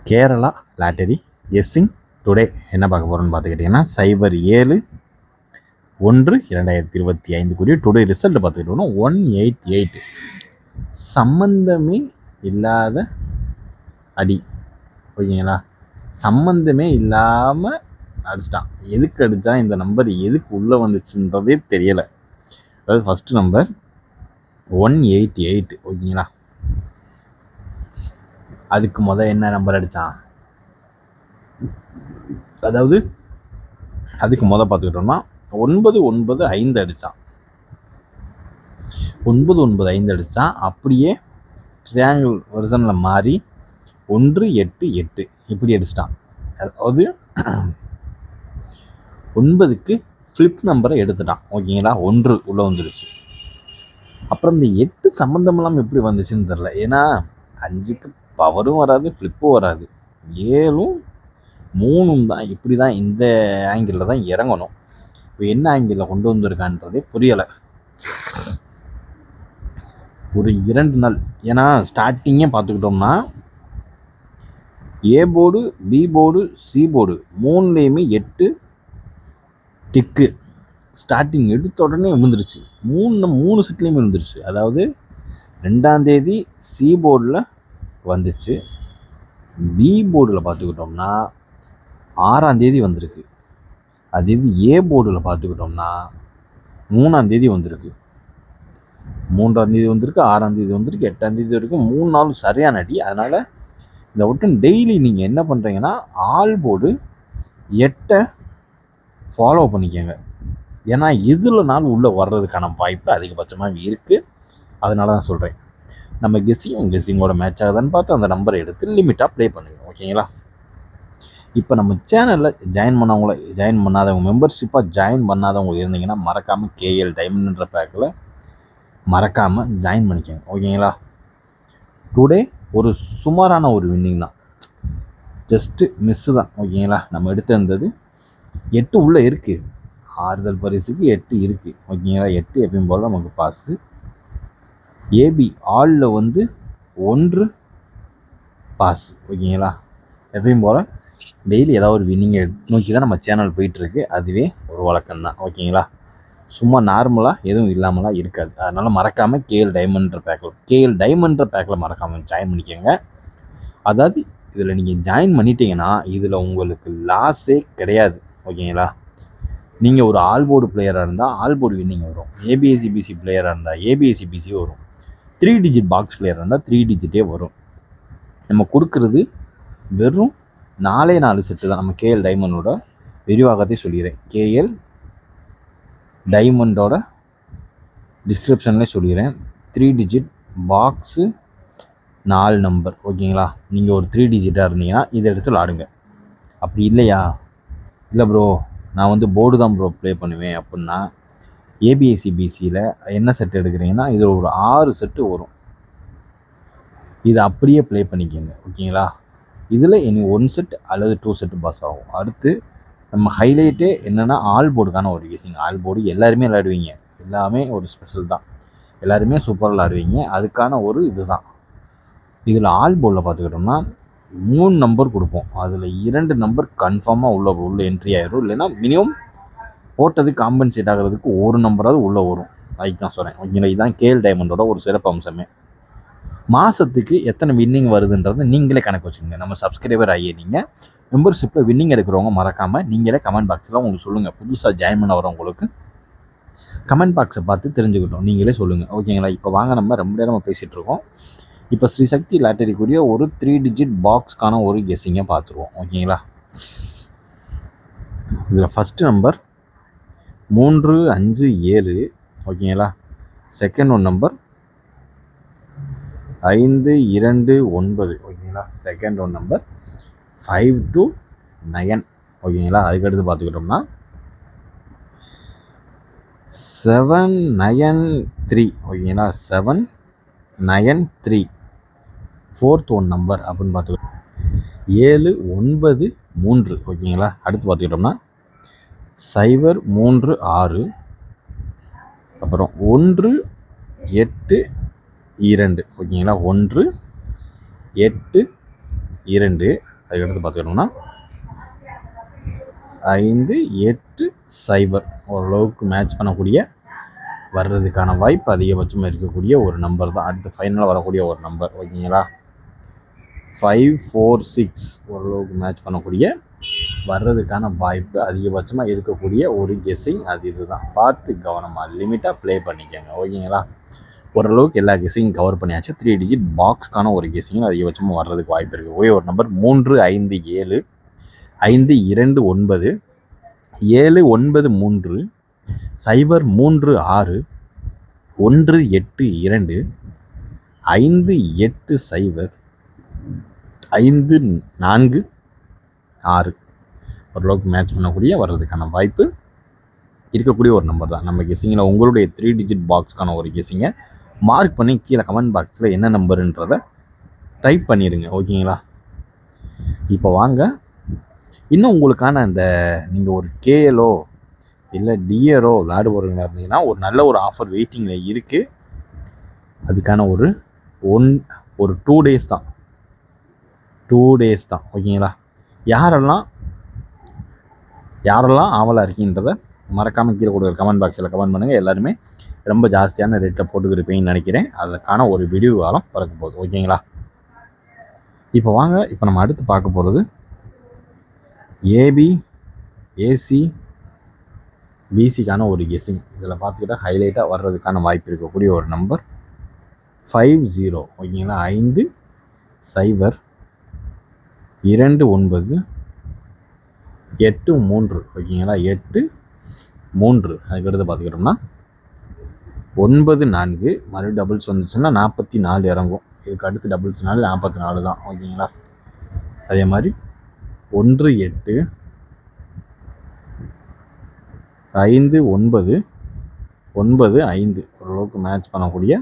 Kerala lottery guessing today என்ன பார்க்க போகிறோன்னு பார்த்துக்கிட்டிங்கன்னா 07/1/2025 கூடிய ரிசல்ட் பார்த்துக்கிட்டோம்னா 188. சம்பந்தமே இல்லாத அடி, ஓகேங்களா? சம்பந்தமே இல்லாமல் அடிச்சிட்டான். எதுக்கு அடித்தா, இந்த நம்பர் எதுக்கு உள்ளே வந்துச்சுன்றதே தெரியலை. அதாவது ஃபஸ்ட்டு நம்பர் 188, ஓகேங்களா? அதுக்கு என்ன நம்பர் அடித்தான், அதாவது அதுக்கு பார்த்துக்கிட்டோம்னா 995 அடித்தான். 995 அடித்தான். அப்படியே ட்ரையாங்கிள் வெர்சனில் மாறி 188 இப்படி அடிச்சிட்டான். அதாவது 9க்கு ஃப்ளிப் நம்பரை எடுத்துட்டான், ஓகேங்களா? 1 உள்ளே வந்துடுச்சு. அப்புறம் இந்த 8 சம்மந்தமெல்லாம் எப்படி வந்துச்சுன்னு தெரில. ஏன்னா 5க்கு பவரும் வராது, ஃப்ளிப்பும் வராது. 7ம் 3ம் தான். இப்படி தான் இந்த ஆங்கிளில் தான் இறங்கணும். இப்போ என்ன ஆங்கிளில் கொண்டு வந்திருக்கான்றதே புரியலை. ஒரு 2 நாள், ஏன்னா ஸ்டார்டிங்கே பார்த்துக்கிட்டோம்னா A board, B board, C board 3லேயுமே 8 டிக்கு ஸ்டார்டிங் எடுத்த உடனே விழுந்துருச்சு. 3 செட்லேயுமே விழுந்துருச்சு. அதாவது 2ஆம் தேதி சி போர்டில் வந்துச்சு. பி போர்டில் பார்த்துக்கிட்டோம்னா 6ஆம் தேதி வந்திருக்கு. அதே இது ஏ போர்டில் பார்த்துக்கிட்டோம்னா 3ஆம் தேதி வந்திருக்கு. 3ஆம் தேதி வந்திருக்கு, 6ஆம் தேதி வந்திருக்கு, 8ஆம் தேதி வரைக்கும் 3 நாளும் சரியான அடி. அதனால் இந்த ஒட்டும் டெய்லி நீங்கள் என்ன பண்ணுறீங்கன்னா, ஆல் போர்டு 8 ஃபாலோ பண்ணிக்கோங்க. ஏன்னா இதில் நாள் உள்ளே வர்றதுக்கான வாய்ப்பு அதிகபட்சமாக இருக்குது. அதனால தான் சொல்கிறேன். நம்ம கெஸ்ஸிங்கோட மேட்ச் ஆகுதான்னு பார்த்து அந்த நம்பரை எடுத்து லிமிட்டாக ப்ளே பண்ணுங்க, ஓகேங்களா? இப்போ நம்ம சேனலில் ஜாயின் பண்ணாதவங்க, மெம்பர்ஷிப்பாக ஜாயின் பண்ணாதவங்க இருந்தீங்கன்னா மறக்காமல் கேஎல் டைமண்ட்ன்ற பேக்கில் மறக்காமல் ஜாயின் பண்ணிக்கோங்க, ஓகேங்களா? டுடே ஒரு சுமாரான ஒரு வின்னிங் தான், ஜஸ்ட்டு மிஸ்ஸு தான், ஓகேங்களா? நம்ம எடுத்திருந்தது 8 உள்ளே இருக்குது. ஆறுதல் பரிசுக்கு 8 இருக்குது, ஓகேங்களா? 8 எப்பயும் போல் நமக்கு பாஸு. ஏபி ஆலில் 1 பாஸ், ஓகேங்களா? எப்பயும் போல் டெய்லி ஏதாவது ஒரு வின்னிங்கை நோக்கி தான் நம்ம சேனல் போயிட்டுருக்கு. அதுவே ஒரு வழக்கம்தான், ஓகேங்களா? சும்மா நார்மலாக எதுவும் இல்லாமலாம் இருக்காது. அதனால் மறக்காமல் கேஎல் டைமண்ட்ன்ற பேக்கில் மறக்காமல் ஜாயின் பண்ணிக்கோங்க. அதாவது இதில் நீங்கள் ஜாயின் பண்ணிட்டீங்கன்னா இதில் உங்களுக்கு லாஸே கிடையாது, ஓகேங்களா? நீங்கள் ஒரு ஆல் போர்டு பிளேயராக இருந்தால் ஆல் போர்டு வின்னிங் வரும். ஏபிஎஸ்சிபிசி பிளேயராக இருந்தால் ஏபிஎஸ்சிபிசி வரும். 3 டிஜிட் பாக்ஸ் பிளேயராக இருந்தால் 3 டிஜிட்டே வரும். நம்ம கொடுக்குறது வெறும் 4 செட்டு தான். நம்ம கேஎல் டைமண்டோட விரிவாகத்தை சொல்லிடுறேன். கேஎல் டைமண்டோட டிஸ்கிரிப்ஷன்லேயே சொல்லிடுறேன். 3 டிஜிட் பாக்ஸு 4 நம்பர், ஓகேங்களா? நீங்கள் ஒரு 3 டிஜிட்டாக இருந்தீங்கன்னா இதை எடுத்து விளாடுங்க. அப்படி இல்லையா, இல்லை ப்ரோ நான் போர்டு தான் ப்ரோ ப்ளே பண்ணுவேன் அப்படின்னா ஏபிஎஸ்சிபிசியில் என்ன செட் எடுக்கிறீங்கன்னா இதில் ஒரு 6 செட்டு வரும். இதை அப்படியே ப்ளே பண்ணிக்கோங்க, ஓகேங்களா? இதில் இனி 1 செட் அல்லது 2 செட்டு பாஸ் ஆகும். அடுத்து நம்ம ஹைலைட்டே என்னென்னா ஆல் போர்டுக்கான ஒரு கெஸ்ஸிங். ஆல் போர்டு எல்லாருமே விளையாடுவீங்க, எல்லாமே ஒரு ஸ்பெஷல் தான், எல்லாருமே சூப்பராக விளையாடுவீங்க. அதுக்கான ஒரு இது தான். இதில் ஆல் போர்டில் பார்த்துக்கிட்டோம்னா 3 நம்பர் கொடுப்போம். அதில் 2 நம்பர் கன்ஃபார்மாக உள்ள என்ட்ரி ஆகிடும். இல்லைன்னா மினிமம் போட்டது காம்பன்சேட் ஆகிறதுக்கு 1 நம்பராவது உள்ளே வரும். அதுக்கு தான் சொல்கிறேன், ஓகேங்களா? இதுதான் கேஎல் டைமண்டோட ஒரு சிறப்பு அம்சமே. மாதத்துக்கு எத்தனை வின்னிங் வருதுன்றது நீங்களே கணக்கு வச்சுக்கோங்க. நம்ம சப்ஸ்கிரைபர் ஆகிய நீங்கள் மெம்பர்ஷிப்பில் வின்னிங் எடுக்கிறவங்க மறக்காமல் நீங்களே கமெண்ட் பாக்ஸில் உங்களுக்கு சொல்லுங்கள். புதுசாக ஜாயின் பண்ண வரவங்களுக்கு கமெண்ட் பாக்ஸை பார்த்து தெரிஞ்சுக்கிட்டோம், நீங்களே சொல்லுங்கள், ஓகேங்களா? இப்போ வாங்க நம்ம ரொம்ப நேரமாக பேசிகிட்ருக்கோம். இப்போ ஸ்ரீ சக்தி லாட்டரிக்குரிய ஒரு 3 டிஜிட் பாக்ஸ்க்கான ஒரு கெஸ்ஸிங்கை பார்த்துருவோம், ஓகேங்களா? இதில் ஃபஸ்ட்டு நம்பர் 357, ஓகேங்களா? செகண்ட் ஒன் நம்பர் 529, ஓகேங்களா? செகண்ட் ஒன் நம்பர் 529, ஓகேங்களா? அதுக்கடுத்து பார்த்துக்கிட்டோம்னா 793, ஓகேங்களா? 793 ஃபோர்த் ஒன் நம்பர் அப்படின்னு பார்த்துக்கிட்டோம். 793, ஓகேங்களா? அடுத்து பார்த்துக்கிட்டோம்னா 036, அப்புறம் 182, ஓகேங்களா? 182, அதுக்கடுத்து பார்த்துக்கிட்டோம்னா 5 8 0 ஓரளவுக்கு மேட்ச் பண்ணக்கூடிய வர்றதுக்கான வாய்ப்பு அதிகபட்சமாக இருக்கக்கூடிய ஒரு நம்பர் தான். அடுத்து ஃபைனலாக வரக்கூடிய ஒரு நம்பர் ஓகேங்களா. 5 4 6 ஓரளவுக்கு மேட்ச் பண்ணக்கூடிய வர்றதுக்கான வாய்ப்பு அதிகபட்சமாக இருக்கக்கூடிய ஒரு கெஸ்ஸிங் அது இதுதான். பார்த்து கவனமாக லிமிட்டாக ப்ளே பண்ணிக்கோங்க ஓகேங்களா. ஓரளவுக்கு எல்லா கெஸ்ஸிங் கவர் பண்ணியாச்சு. 3 டிஜிட் பாக்ஸ்க்கான ஒரு கெஸ்ஸிங் அதிகபட்சமாக வர்றதுக்கு வாய்ப்பு இருக்குது. ஒரே ஒரு நம்பர் 3 5 7 5 2 9 7 9 3 0 3 6 1 8 2 5 8 0 5 4 6 ஓரளவுக்கு மேட்ச் பண்ணக்கூடிய வர்றதுக்கான வாய்ப்பு இருக்கக்கூடிய ஒரு நம்பர் தான். நம்ம கெஸ்ஸிங்கில் உங்களுடைய 3 டிஜிட் பாக்ஸ்க்கான ஒரு கெஸ்ஸிங்கை மார்க் பண்ணி கீழே கமெண்ட் பாக்ஸில் என்ன நம்பருன்றதை டைப் பண்ணிடுங்க ஓகேங்களா. இப்போ வாங்க இன்னும் உங்களுக்கான அந்த நீங்கள் ஒரு கேஎலோ இல்லை டிஆரோ விளையாடு போகிறவங்களா இருந்தீங்கன்னா ஒரு நல்ல ஒரு ஆஃபர் வெயிட்டிங்கில் இருக்குது. அதுக்கான ஒரு 2 டேஸ் தான் 2 டேஸ் தான் ஓகேங்களா. யாரெல்லாம் ஆவலாக இருக்கீன்றதை மறக்காமல் கீழே கொடுக்குற கமெண்ட் பாக்ஸில் கமெண்ட் பண்ணுங்கள். எல்லாருமே ரொம்ப ஜாஸ்தியான ரேட்டில் போட்டுக்கிருப்பீங்கன்னு நினைக்கிறேன். அதுக்கான ஒரு வீடியோ காலம் பறக்க போகுது ஓகேங்களா. இப்போ வாங்க, இப்போ நம்ம அடுத்து பார்க்க போகிறது ஏபி ஏசி பிசிக்கான ஒரு கெஸ்ஸிங். இதில் பார்த்துக்கிட்டா ஹைலைட்டாக வர்றதுக்கான வாய்ப்பு இருக்கக்கூடிய ஒரு நம்பர் 50 ஓகேங்களா. 5 0 2 9 8 3 ஓகேங்களா. 8 3 அதுக்கடுத்து பார்த்துக்கிட்டோம்னா 9 4 மறுபடியும் டபுள்ஸ் வந்துச்சுன்னா 44 இறங்கும். இதுக்கு அடுத்து டபுள்ஸ்னால 44 தான் ஓகேங்களா. அதே மாதிரி 1 8 5 9 9 5 ஓரளவுக்கு மேட்ச் பண்ணக்கூடிய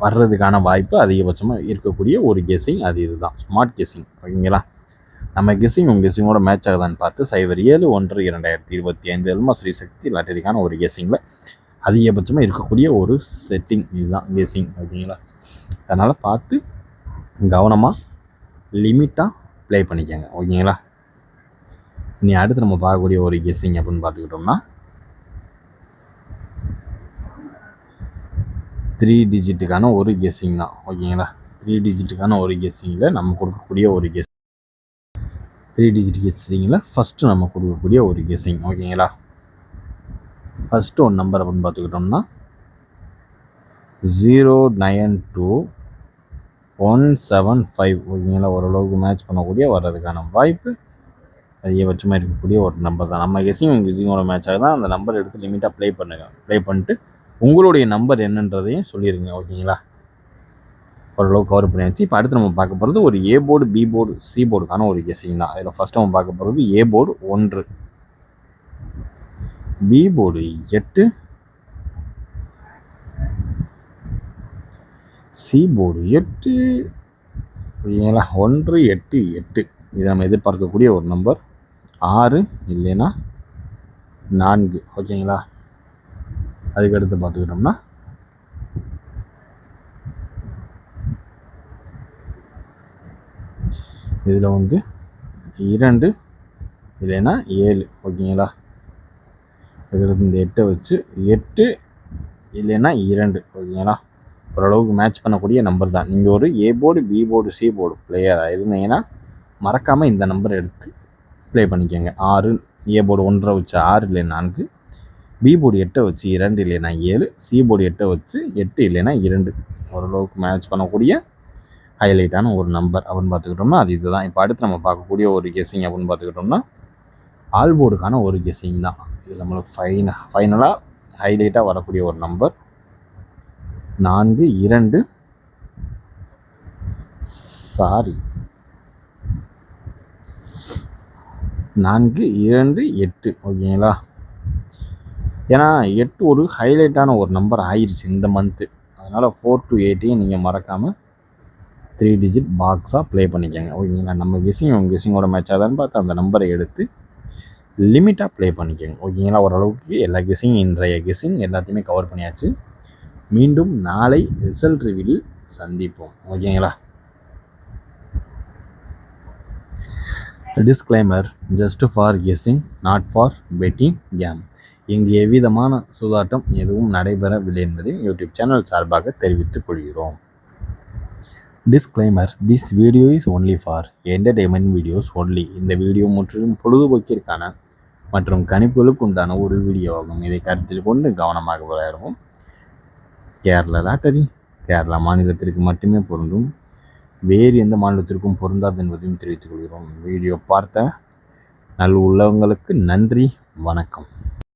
வர்றதுக்கான வாய்ப்பு அதிகபட்சமாக இருக்கக்கூடிய ஒரு கெஸ்ஸிங் அது இதுதான். ஸ்மார்ட் கெஸ்ஸிங் ஓகேங்களா. நம்ம கெஸ்ஸிங் உங்கள் கெஸ்ஸிங்கோட மேட்ச் ஆகுதான்னு பார்த்து 07-1-2025 எல்மா ஸ்ரீ சக்தி லாட்டரிக்கான ஒரு கெஸ்ஸிங்கில் அதிகபட்சமாக இருக்கக்கூடிய ஒரு செட்டிங் இதுதான் கெஸ்ஸிங் ஓகேங்களா. அதனால் பார்த்து கவனமாக லிமிட்டாக ப்ளே பண்ணிக்கோங்க ஓகேங்களா. இனி அடுத்து நம்ம பார்க்கக்கூடிய ஒரு கெஸ்ஸிங் அப்படின்னு பார்த்துக்கிட்டோம்னா 3 டிஜிட்டுக்கான ஒரு கெஸ்ஸிங் தான் ஓகேங்களா. 3 டிஜிட்டுக்கான ஒரு கெஸ்ஸிங்கில் நம்ம கொடுக்கக்கூடிய ஒரு 3 டிஜிட் கெஸ்ஸிங்கில் ஃபஸ்ட்டு நம்ம கொடுக்கக்கூடிய ஒரு கெஸ்ஸிங் ஓகேங்களா. ஃபஸ்ட்டு ஒரு நம்பர் அப்படின்னு பார்த்துக்கிட்டோம்னா 092-175 ஓகேங்களா. ஓரளவுக்கு மேட்ச் பண்ணக்கூடிய வர்றதுக்கான வாய்ப்பு அதிகபட்சமாக இருக்கக்கூடிய ஒரு நம்பர் தான். நம்ம கெஸ்ஸிங்கோட மேட்ச் ஆகுதான். அந்த நம்பர் எடுத்து லிமிட்டாக ப்ளே பண்ணிட்டு உங்களுடைய நம்பர் என்னன்றதையும் சொல்லிடுங்க ஓகேங்களா. ஓரளவுக்கு கவர் பண்ணியாச்சு. இப்போ அடுத்து நம்ம பார்க்க போகிறது ஒரு A board B board C போர்டுக்கான ஒரு கெஸ்ஸிங் தான். அதில் ஃபஸ்ட்டு நம்ம பார்க்க போகிறது A board 1 B board 8 C board 8 ஓகேங்களா. 1 8 8 இது நம்ம எதிர்பார்க்கக்கூடிய ஒரு நம்பர். 6 இல்லைன்னா 4 ஓகேங்களா. அதுக்கடுத்து பார்த்துக்கிட்டோம்னா இதில் 2 இல்லைன்னா 7 ஓகேங்களா. அதுக்கடுத்து இந்த 8 வச்சு 8 இல்லைன்னா 2 ஓகேங்களா. ஓரளவுக்கு மேட்ச் பண்ணக்கூடிய நம்பர் தான். நீங்கள் ஒரு A board B board C board பிளேயராக இருந்தீங்கன்னா மறக்காமல் இந்த நம்பரை எடுத்து ப்ளே பண்ணிக்கோங்க. 6 ஏ போர்டு 1 வச்சு 6 இல்லைன்னா 4, பி போர்டு 8 வச்சு 2 இல்லைன்னா 7, சி போர்டு 8 வச்சு 8 இல்லைன்னா 2 ஓரளவுக்கு மேட்ச் பண்ணக்கூடிய ஹைலைட்டான ஒரு நம்பர் அப்படின்னு பார்த்துக்கிட்டோம்னா அது இதுதான். இப்போ அடுத்து நம்ம பார்க்கக்கூடிய ஒரு கெஸ்ஸிங் அப்படின்னு பார்த்துக்கிட்டோம்னா ஆல் போர்டுக்கான ஒரு கெஸ்ஸிங் தான். இது நம்மளுக்கு ஃபைனலாக ஹைலைட்டாக வரக்கூடிய ஒரு நம்பர் 4 2 8 ஓகேங்களா. ஏன்னா 8 ஒரு ஹைலைட்டான ஒரு நம்பர் ஆயிடுச்சு இந்த மந்த்து. அதனால் 4 to 8 நீங்கள் மறக்காமல் 3 டிஜிட் பாக்ஸாக ப்ளே பண்ணிக்கோங்க ஓகேங்களா. நம்ம கெஸ்ஸிங் உங்கள் கெஸ்ஸிங்கோட மேட்ச் ஆகுதான்னு பார்த்து அந்த நம்பரை எடுத்து லிமிட்டாக ப்ளே பண்ணிக்கோங்க ஓகேங்களா. ஓரளவுக்கு எல்லா கெஸ்ஸிங் இன்றைய கெஸ்ஸிங் எல்லாத்தையுமே கவர் பண்ணியாச்சு. மீண்டும் நாளை ரிசல்ட் ரிவீலில் சந்திப்போம் ஓகேங்களா. Disclaimer just for guessing not for betting game. இங்கு எவ்விதமான சூதாட்டம் எதுவும் நடைபெறவில்லை என்பதை யூடியூப் சேனல் சார்பாக தெரிவித்துக் கொள்கிறோம். Disclaimer this video is only for entertainment videos only. இந்த வீடியோ முற்றிலும் பொழுதுபோக்கிற்கான மற்றும் கணிப்புகளுக்கு உண்டான ஒரு வீடியோ ஆகும். இதை கருத்தில் கொண்டு கவனமாக விளையாடுவோம். கேரளா லாட்டரி கேரளா மாநிலத்திற்கு மட்டுமே பொருந்தும், வேறு எந்த மாநிலத்திற்கும் பொருந்தாது என்பதையும் தெரிவித்துக் கொள்கிறோம். வீடியோ பார்த்த நல் உள்ளவங்களுக்கு நன்றி, வணக்கம்.